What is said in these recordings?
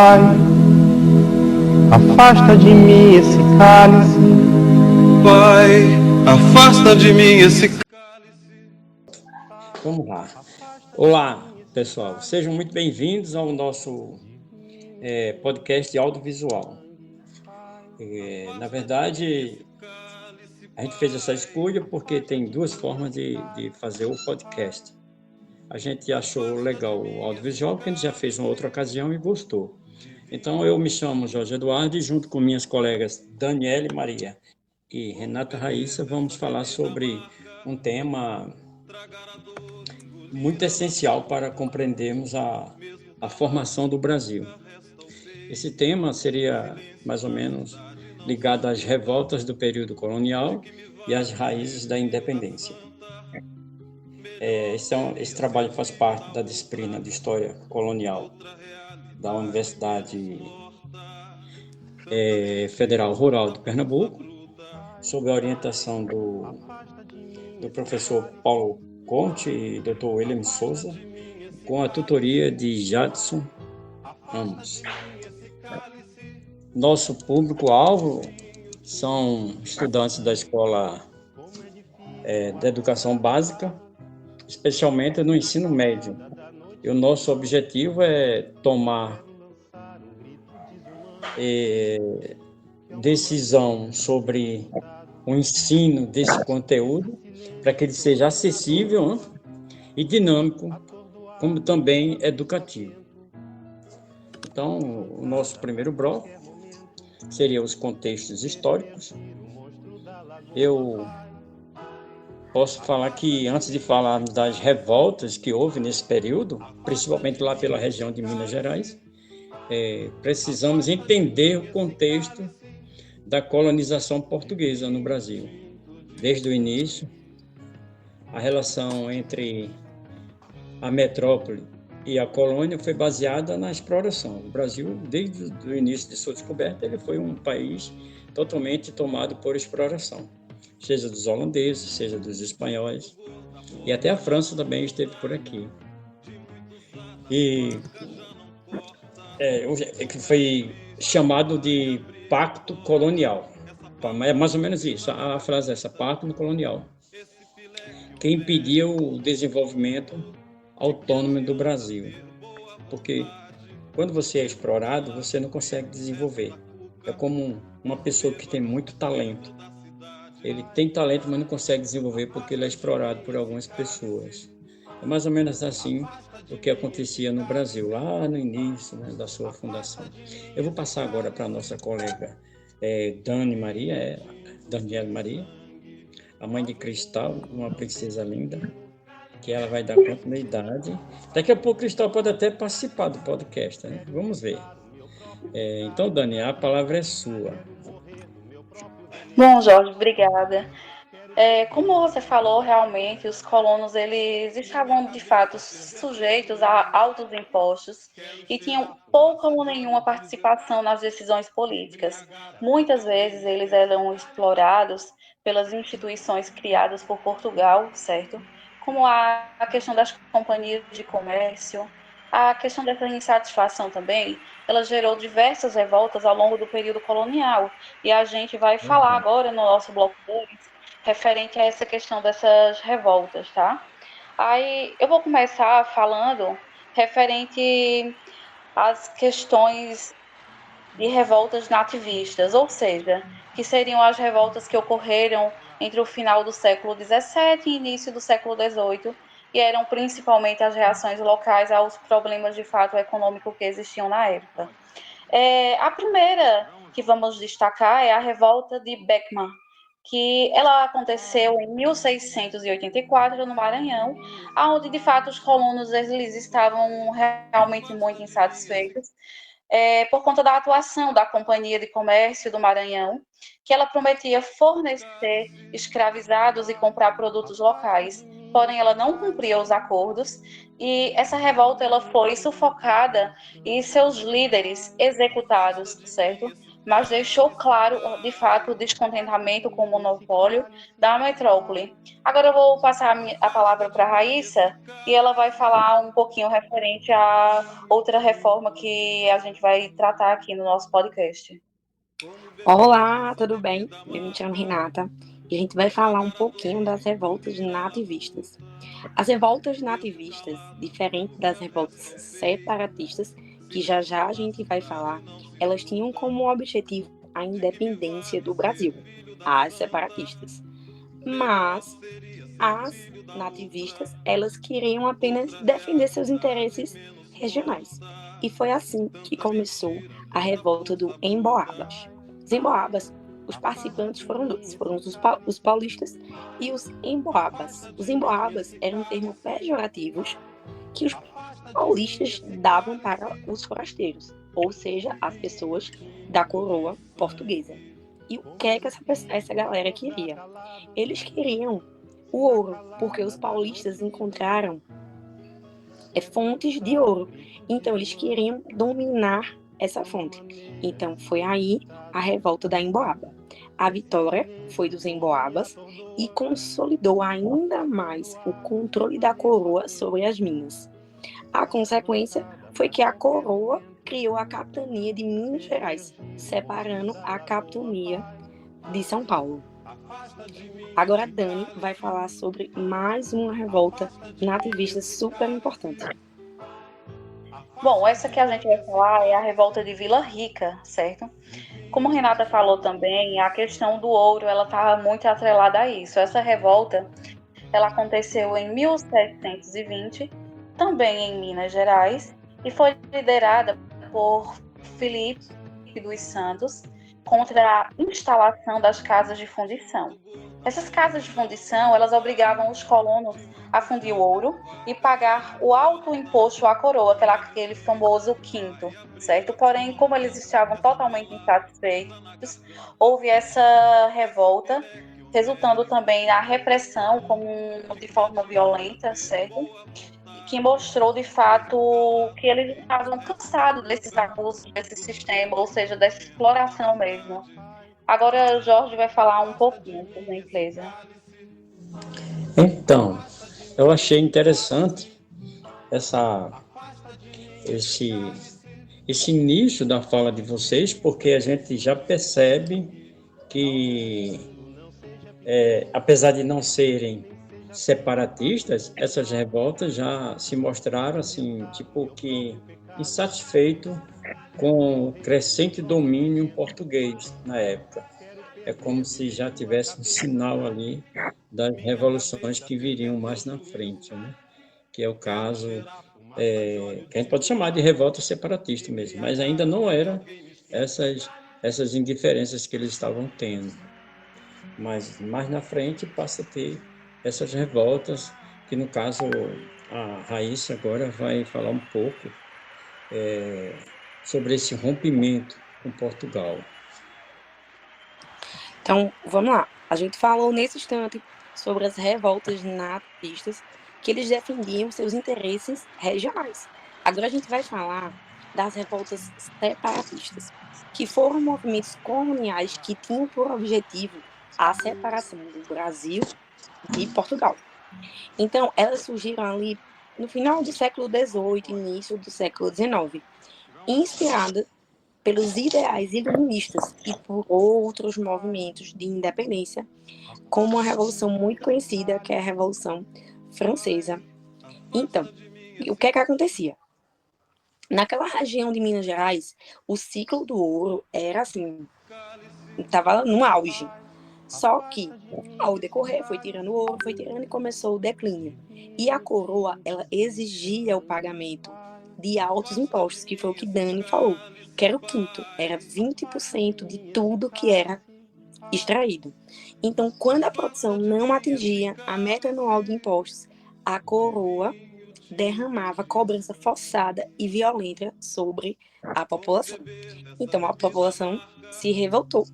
Pai, afasta de mim esse cálice. Pai, afasta de mim esse cálice. Vamos lá. Olá, pessoal. Sejam muito bem-vindos ao nosso podcast audiovisual. Na verdade, a gente fez essa escolha porque tem duas formas de fazer o podcast. A gente achou legal o audiovisual, porque a gente já fez uma outra ocasião e gostou. Então, eu me chamo Jorge Eduardo e, junto com minhas colegas Daniele Maria e Renata Raíssa, vamos falar sobre um tema muito essencial para compreendermos a formação do Brasil. Esse tema seria, mais ou menos, ligado às revoltas do período colonial e às raízes da independência. Esse trabalho faz parte da disciplina de História Colonial da Universidade Federal Rural de Pernambuco, sob a orientação do professor Paulo Conte e Dr. William Souza, com a tutoria de Jadson Ramos. Nosso público-alvo são estudantes da Escola de Educação Básica, especialmente no ensino médio. E o nosso objetivo é tomar decisão sobre o ensino desse conteúdo para que ele seja acessível, né, e dinâmico, como também educativo. Então, o nosso primeiro bloco seria os contextos históricos. Eu posso falar que, antes de falar das revoltas que houve nesse período, principalmente lá pela região de Minas Gerais, precisamos entender o contexto da colonização portuguesa no Brasil. Desde o início, a relação entre a metrópole e a colônia foi baseada na exploração. O Brasil, desde o início de sua descoberta, ele foi um país totalmente tomado por exploração, seja dos holandeses, seja dos espanhóis, e até a França também esteve por aqui. E que foi chamado de Pacto Colonial. É mais ou menos isso, a frase é essa, Pacto Colonial, que impedia o desenvolvimento autônomo do Brasil. Porque quando você é explorado, você não consegue desenvolver. É como uma pessoa que tem muito talento. Ele tem talento, mas não consegue desenvolver porque ele é explorado por algumas pessoas. É mais ou menos assim o que acontecia no Brasil, lá no início, né, da sua fundação. Eu vou passar agora para a nossa colega Daniela Maria, a mãe de Cristal, uma princesa linda, que ela vai dar continuidade. Daqui a pouco Cristal pode até participar do podcast, né? Vamos ver. Então, Dani, a palavra é sua. Bom, Jorge, obrigada. Como você falou, realmente os colonos eles estavam de fato sujeitos a altos impostos e tinham pouca ou nenhuma participação nas decisões políticas. Muitas vezes eles eram explorados pelas instituições criadas por Portugal, certo? Como a questão das companhias de comércio, a questão dessa insatisfação também, ela gerou diversas revoltas ao longo do período colonial. E a gente vai falar agora no nosso bloco 2 referente a essa questão dessas revoltas, tá? Aí eu vou começar falando referente às questões de revoltas nativistas, ou seja, que seriam as revoltas que ocorreram entre o final do século XVII e início do século XVIII, e eram principalmente as reações locais aos problemas de fato econômico que existiam na época. A primeira que vamos destacar é a revolta de Beckman, que ela aconteceu em 1684 no Maranhão, onde de fato os colonos eles estavam realmente muito insatisfeitos por conta da atuação da Companhia de Comércio do Maranhão, que ela prometia fornecer escravizados e comprar produtos locais, porém ela não cumpria os acordos, e essa revolta ela foi sufocada e seus líderes executados, certo? mas deixou claro, de fato, o descontentamento com o monopólio da metrópole. Agora eu vou passar a palavra para a Raíssa e ela vai falar um pouquinho referente a outra reforma que a gente vai tratar aqui no nosso podcast. Olá, tudo bem? Eu me chamo Renata e a gente vai falar um pouquinho das revoltas nativistas. As revoltas nativistas, diferente das revoltas separatistas, que já já a gente vai falar, elas tinham como objetivo a independência do Brasil, as separatistas. Mas as nativistas, elas queriam apenas defender seus interesses regionais. E foi assim que começou a revolta do Emboabas. Os Emboabas, os participantes foram dois, foram os paulistas e os Emboabas. Os Emboabas eram termos pejorativos que os paulistas davam para os forasteiros, ou seja, as pessoas da coroa portuguesa. E o que é que essa galera queria? Eles queriam o ouro, porque os paulistas encontraram fontes de ouro. Então, eles queriam dominar essa fonte. Então, foi aí a revolta da Emboaba. A vitória foi dos Emboabas e consolidou ainda mais o controle da coroa sobre as minas. A consequência foi que a coroa criou a capitania de Minas Gerais, separando a capitania de São Paulo. Agora a Dani vai falar sobre mais uma revolta nativista super importante. Bom, essa que a gente vai falar é a revolta de Vila Rica, certo? Como a Renata falou também, a questão do ouro, ela está muito atrelada a isso. Essa revolta, ela aconteceu em 1720, também em Minas Gerais, e foi liderada por Felipe dos Santos contra a instalação das casas de fundição. Essas casas de fundição, elas obrigavam os colonos a fundir o ouro e pagar o alto imposto à coroa, aquele famoso quinto, certo? Porém, como eles estavam totalmente insatisfeitos, houve essa revolta, resultando também na repressão de forma violenta, certo? Que mostrou, de fato, que eles estavam cansados desses abusos, desse sistema, ou seja, dessa exploração mesmo. Agora, Jorge vai falar um pouquinho, por gentileza. Então, eu achei interessante esse início da fala de vocês, porque a gente já percebe que, apesar de não serem separatistas, essas revoltas já se mostraram assim, tipo que insatisfeito com o crescente domínio português na época. É como se já tivesse um sinal ali das revoluções que viriam mais na frente, né? Que é o caso que a gente pode chamar de revolta separatista mesmo, mas ainda não eram essas indiferenças que eles estavam tendo. Mas mais na frente passa a ter essas revoltas, que no caso a Raíssa agora vai falar um pouco sobre esse rompimento com Portugal. Então, vamos lá. A gente falou nesse instante sobre as revoltas nativistas, que eles defendiam seus interesses regionais. Agora a gente vai falar das revoltas separatistas, que foram movimentos coloniais que tinham por objetivo a separação do Brasil e Portugal. Então, elas surgiram ali no final do século XVIII, início do século XIX, inspiradas pelos ideais iluministas e por outros movimentos de independência, como uma revolução muito conhecida, que é a Revolução Francesa. Então, o que é que acontecia? Naquela região de Minas Gerais, o ciclo do ouro era assim, estava no auge. Só que, ao decorrer, foi tirando ouro, foi tirando e começou o declínio. E a coroa, ela exigia o pagamento de altos impostos, que foi o que Dani falou, que era o quinto, era 20% de tudo que era extraído. Então, quando a produção não atingia a meta anual de impostos, a coroa derramava cobrança forçada e violenta sobre a população. Então, a população se revoltou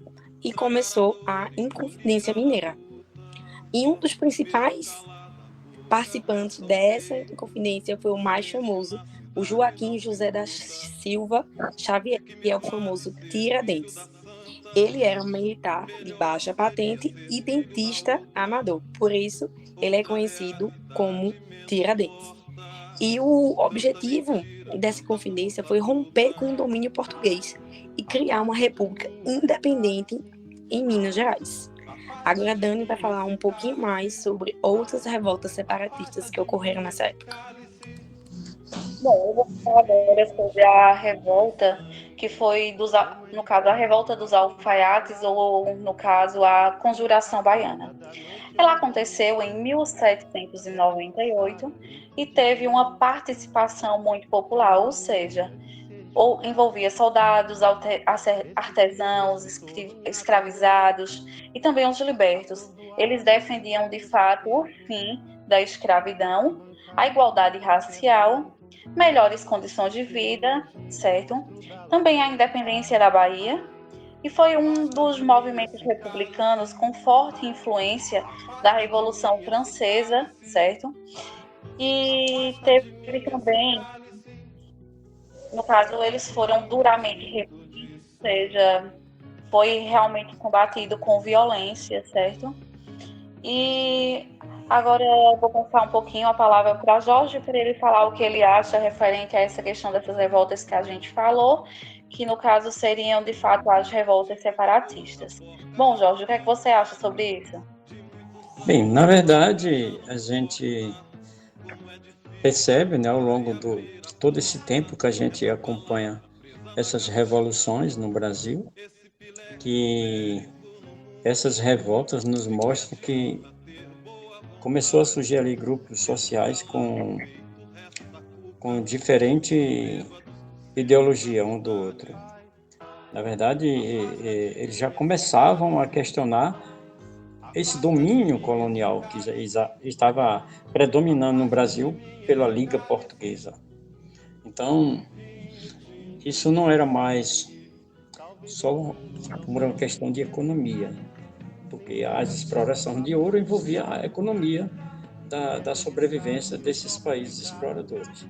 e começou a Inconfidência Mineira. E um dos principais participantes dessa Inconfidência foi o mais famoso, o Joaquim José da Silva Xavier, que é o famoso Tiradentes. Ele era um militar de baixa patente e dentista amador. Por isso, ele é conhecido como Tiradentes. E o objetivo dessa Confidência foi romper com o domínio português e criar uma república independente em Minas Gerais. Agora a Dani vai falar um pouquinho mais sobre outras revoltas separatistas que ocorreram nessa época. Bom, eu vou falar agora sobre a revolta que foi, no caso, a revolta dos alfaiates ou, no caso, a Conjuração Baiana. Ela aconteceu em 1798 e teve uma participação muito popular, ou seja, envolvia soldados, artesãos, escravizados e também os libertos. Eles defendiam, de fato, o fim da escravidão, a igualdade racial, melhores condições de vida, certo? Também a independência da Bahia, e foi um dos movimentos republicanos com forte influência da Revolução Francesa, certo? E teve também, no caso, eles foram duramente reprimidos, ou seja, foi realmente combatido com violência, certo? E agora eu vou passar um pouquinho a palavra para Jorge, para ele falar o que ele acha referente a essa questão dessas revoltas que a gente falou, que no caso seriam, de fato, as revoltas separatistas. Bom, Jorge, o que é que você acha sobre isso? Bem, na verdade, a gente percebe, né, ao longo de todo esse tempo que a gente acompanha essas revoluções no Brasil, que essas revoltas nos mostram que começou a surgir ali grupos sociais com diferente ideologia um do outro. Na verdade, eles já começavam a questionar esse domínio colonial que estava predominando no Brasil pela Liga Portuguesa. Então, isso não era mais só por uma questão de economia, porque as explorações de ouro envolvia a economia da sobrevivência desses países exploradores,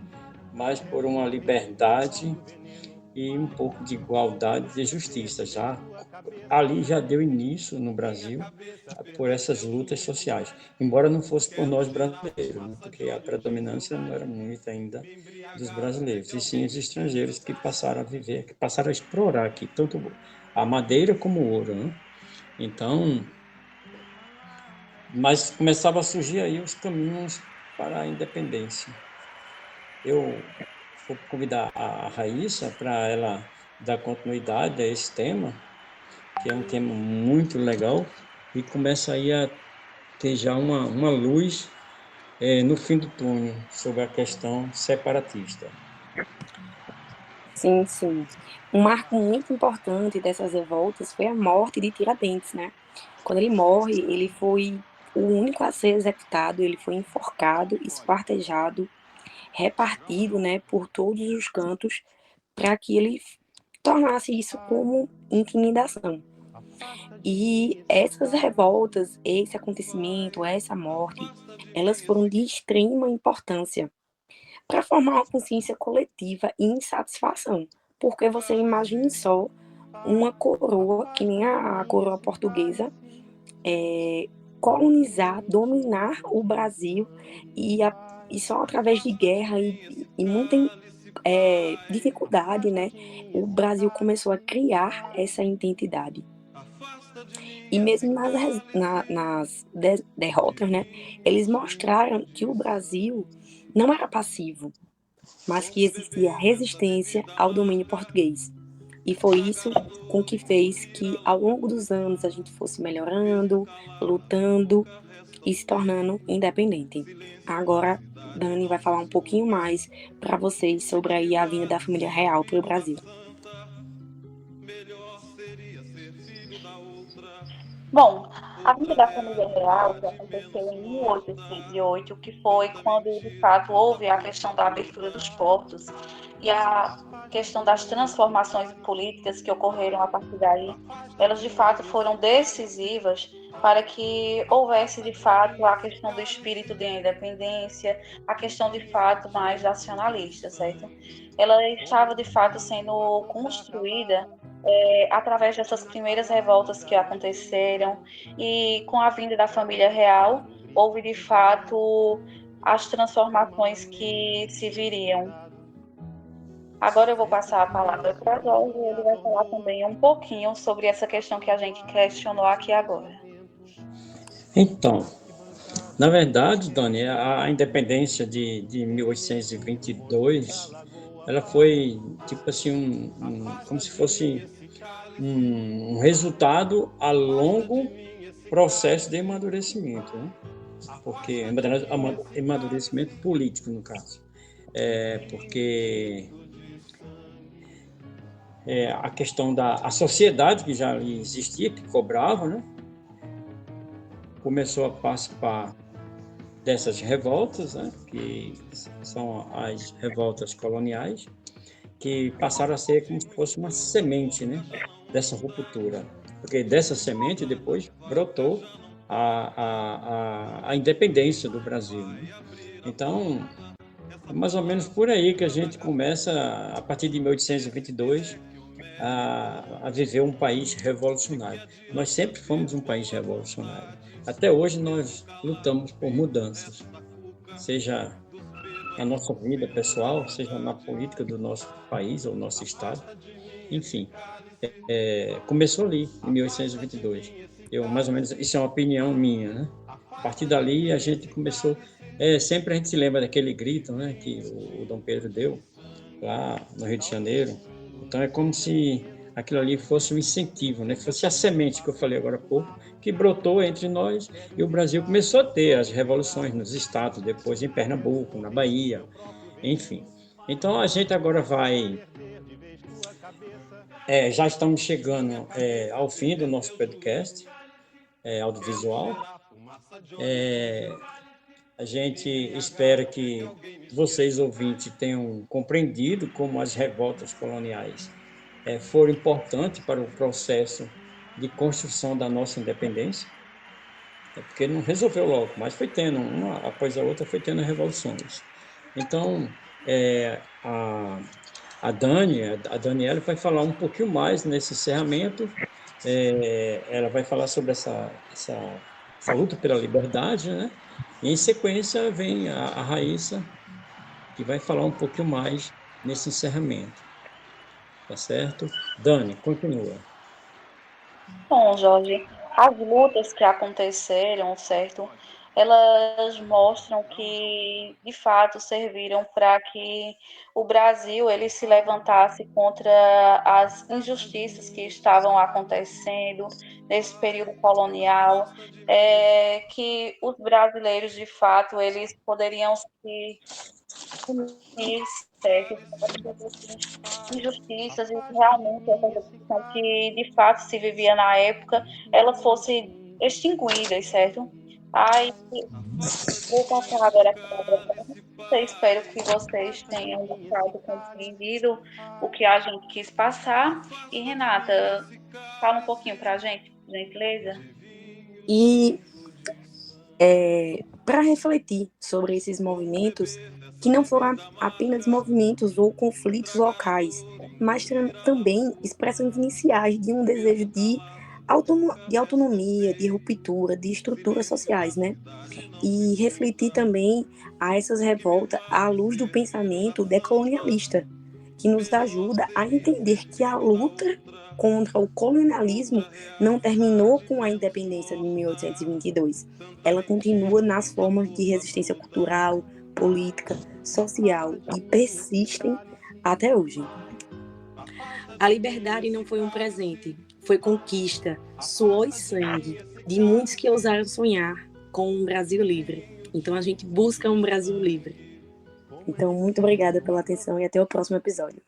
mas por uma liberdade e um pouco de igualdade e de justiça. Ali já deu início no Brasil por essas lutas sociais, embora não fosse por nós brasileiros, né? Porque a predominância não era muito ainda dos brasileiros, e sim os estrangeiros que passaram a viver, que passaram a explorar aqui, tanto a madeira como o ouro, né? Então, mas começava a surgir aí os caminhos para a independência. Eu vou convidar a Raíssa para ela dar continuidade a esse tema, que é um tema muito legal, e começa aí a ter já uma luz no fim do túnel sobre a questão separatista. Sim, sim. Um marco muito importante dessas revoltas foi a morte de Tiradentes, né? Quando ele morre, ele foi o único a ser executado, ele foi enforcado, esquartejado, repartido, né, por todos os cantos, para que ele tornasse isso como intimidação. E essas revoltas, esse acontecimento, essa morte, elas foram de extrema importância para formar uma consciência coletiva e insatisfação. Porque você imagine só uma coroa, que nem a coroa portuguesa, colonizar, dominar o Brasil e só através de guerra e muita dificuldade, né, o Brasil começou a criar essa identidade. E mesmo nas derrotas, né, eles mostraram que o Brasil não era passivo, mas que existia resistência ao domínio português. E foi isso com que fez que, ao longo dos anos, a gente fosse melhorando, lutando e se tornando independente. Agora, Dani vai falar um pouquinho mais para vocês sobre aí a vinda da família real para o Brasil. Bom, a vinda da família real que aconteceu em 1808, que foi quando, de fato, houve a questão da abertura dos portos e a questão das transformações políticas que ocorreram a partir daí, elas, de fato, foram decisivas para que houvesse, de fato, a questão do espírito de independência, a questão, de fato, mais nacionalista, certo? Ela estava, de fato, sendo construída através dessas primeiras revoltas que aconteceram e com a vinda da família real, houve de fato as transformações que se viriam. Agora eu vou passar a palavra para o Jorge, ele vai falar também um pouquinho sobre essa questão que a gente questionou aqui agora. Então, na verdade, Dani, a independência de 1822, ela foi tipo assim como se fosse um resultado a longo processo de amadurecimento, né? Porque amadurecimento político, no caso, porque a questão da sociedade que já existia, que cobrava, né? Começou a participar dessas revoltas, né? Que são as revoltas coloniais, que passaram a ser como se fosse uma semente, né? Dessa ruptura, porque dessa semente depois brotou a independência do Brasil, né? Então, é mais ou menos por aí que a gente começa, a partir de 1822, a viver um país revolucionário. Nós sempre fomos um país revolucionário. Até hoje nós lutamos por mudanças, seja na nossa vida pessoal, seja na política do nosso país ou nosso estado, enfim. Começou ali, em 1822. Mais ou menos, isso é uma opinião minha, né? A partir dali a gente começou, sempre a gente se lembra daquele grito, né, que o Dom Pedro deu lá no Rio de Janeiro. Então é como se aquilo ali fosse um incentivo, né? Fosse a semente que eu falei agora há pouco, que brotou entre nós, e o Brasil começou a ter as revoluções nos estados, depois em Pernambuco, na Bahia, enfim. Então a gente agora vai... já estamos chegando ao fim do nosso podcast audiovisual. A gente espera que vocês, ouvintes, tenham compreendido como as revoltas coloniais foram importantes para o processo de construção da nossa independência, porque não resolveu logo, mas foi tendo, uma após a outra, foi tendo revoluções. Então, a Daniela vai falar um pouquinho mais nesse encerramento. Ela vai falar sobre essa luta pela liberdade, né? E em sequência vem a Raíssa, que vai falar um pouquinho mais nesse encerramento. Tá certo? Dani, continua. Bom, Jorge, as lutas que aconteceram, certo? Elas mostram que, de fato, serviram para que o Brasil ele se levantasse contra as injustiças que estavam acontecendo nesse período colonial, que os brasileiros, de fato, eles poderiam se unir, certo? Injustiças e realmente essa corrupção que de fato se vivia na época, ela fosse extinguida, certo? Aí, vou passar agora a palavra para vocês. Espero que vocês tenham gostado, compreendido o que a gente quis passar. E, Renata, fala um pouquinho para a gente, por gentileza. E para refletir sobre esses movimentos, que não foram apenas movimentos ou conflitos locais, mas também expressões iniciais de um desejo de autonomia, de ruptura, de estruturas sociais, né? E refletir também a essas revoltas à luz do pensamento decolonialista, que nos ajuda a entender que a luta contra o colonialismo não terminou com a independência de 1822. Ela continua nas formas de resistência cultural, política, social e persistem até hoje. A liberdade não foi um presente, foi conquista, suor e sangue de muitos que ousaram sonhar com um Brasil livre. Então a gente busca um Brasil livre. Então, muito obrigada pela atenção e até o próximo episódio.